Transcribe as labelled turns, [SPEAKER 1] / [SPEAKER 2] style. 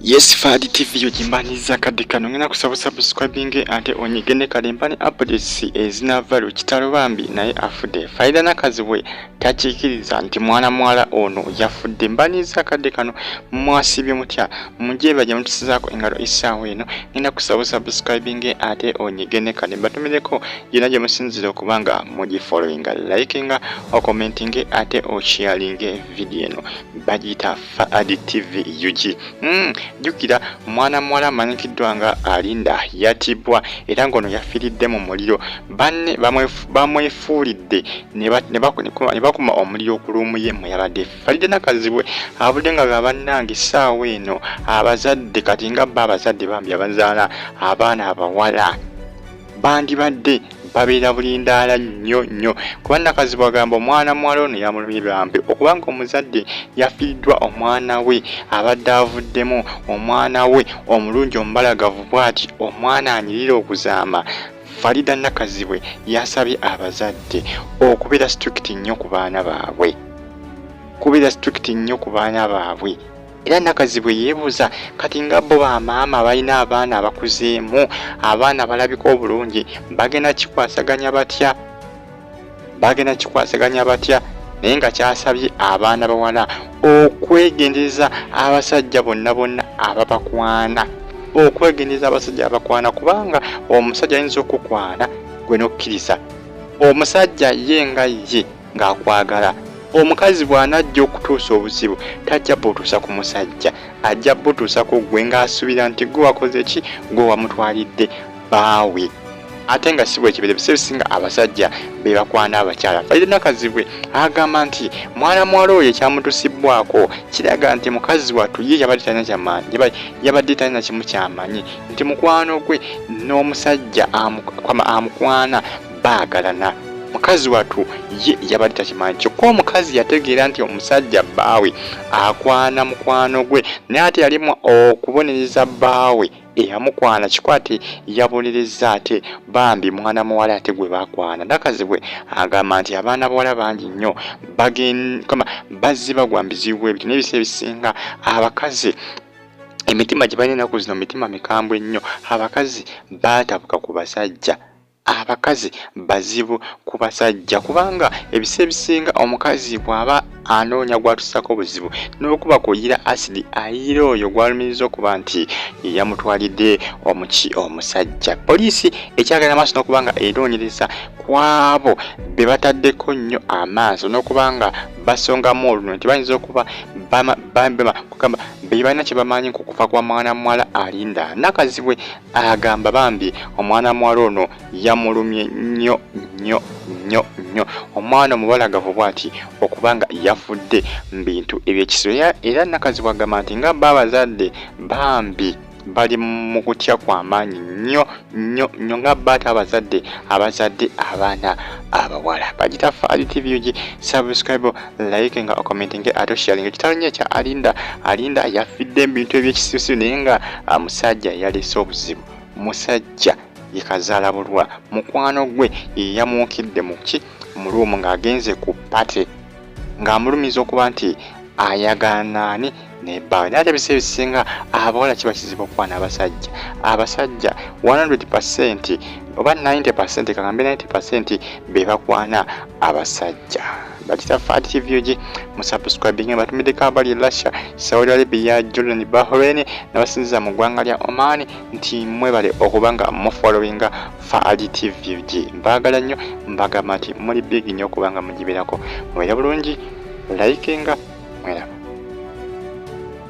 [SPEAKER 1] Yes, Fadi TV yojimbaniza kadi kano ngena kusaba subscribing ate onyigene kalempani updates ezinavalu Kitalo Bambi naye afudde. Faridah Nakazibwe Takikiliza nti mwana ono yafudde. Mbaniza kadi kano mwasibye mutya mujeba je mutusizaako engalo isaawa eno ngena kusaba subscribing ate onyigene kale batumileko yina je musinzira okubanga muji following liking o commenting ate o sharing video eno bagita Fadi TV yuji jukira mwana manyikiddwa nga alinda yatibwa era ngono yafiridde mu muliro banne bamwefuulidde ne bakuma omuliro kulumuye mu yabadde. Faridah Nakazibwe abudde nga bannange ssaawa eno abazadde kati nga abazadde bambi abazaala abaana abawala bandibadde babeera bulindaala nnyo kuba Nakazibwe agamba omwana ono yamulumye bambi okubanga omuzadde yafiiriddwa omwana we abadde avuddemu omwana we omulungi omubalagavu bw'ati omwana anyirira okuzaama. Faridah Nakazibwe yasabye abazadde okubeera strict nnyo ku baana baabwe era Nakazibwe yeebuuza kati nga bo bamaama balina abaana abakuzeemu abaana balabika obulungi bagenda kikwasaganya batya naye nga kyasabye abaana bawala okwegendereza abasajja bonna ababakwana kubanga omusajja ayinza okukwana gwe n'okkiriza omusajja ye nga ye ng'akwagala. Omukazi bw'anajja okutuusa obuzibu tajja butuusa ku musajja ajja butuusa ku gwe ng'asuubira nti gwe wakoze ki gwe wamutwalidde baawe ate nga si bwe kibere bisebisinga abasajja be bakwana abakyala. Faridah Nakazibwe agamba nti mwana oyo ekyamutusibwako kiraga nti mukazi wattu ye yabadde talina kimu kyamanyi nti mukwano gwe n'omusajja amukwana baagalana. Mukazi wattu ye yabadde takimanyi kyokka omukazi yategeera nti omusajja bbaawe akwana mukwano gwe naye ate yalimu okubonereza bbaawe eyamukwana kikwate yabonereza ate bambi mwana muwala ate gwe bakwana. Nakazibwe agamba nti abaana bawala bangi nnyo bazze bagwa mbizibu ebyo n'ebisa ebisinga abakazi emitima gye balina ennaku zino mitima mikambwe nnyo. Abakazi baatabuka ku basajja abakazi bazibu ku basajja kubanga ebisa ebisinga omukazi bw'aba anoonya gwatusako obuzibu n'okuba kuyira asidi ayira oyo gwalumiriza okuba nti yamutwalidde omusajja. Poliisi ekyagala maaso n'okubanga enoonyereza kwabo be bataddeko nnyo amaaso n'okubanga basongamu oluno nti bayinza okuba be balina kye bamanyi ku kufa kwa mwana muwala alinda. Nakazibwe agamba bambi omwana muwala ono yamulumye nnyo omwana omubalagavu bw'ati okubanga yafudde mu bintu eby'ekisiro. Era Nakazibwe agamba nti nga abazadde bambi bali mu kutya kw'amaanyi nnyo nga ate abazadde abaana abawala. Bagita Fadi TV yugi subscribe like nga commenting ate sharing. Kitalo nnyo ekya alinda yafidde mu bintu eby'ekisirisiro naye nga musajja yaleese obuzibu. Musajja yekazaala bulwa mukwano gwe yamuukidde mu luumu ng'agenze ku pate ng'amulumiza okuba nti ayagala naani nebbawe naye ate ebisa ebisinga abawala kiba kizibu okukwana abasajja 100% oba 90% kagambe 90% be bakwana abasajja. Bagita Fadi TV yugi musubscribing batumiddeko abali Russia, Saudi Arabia, Jordan, Bahrain n'abasinziza mu ggwanga lya Oman nti mwebale okubanga mufollowinga Fadi TV yugi. Mbagala nnyo mbagamba nti muli big nnyo okubanga mugiberako. Mwera bulungi likinga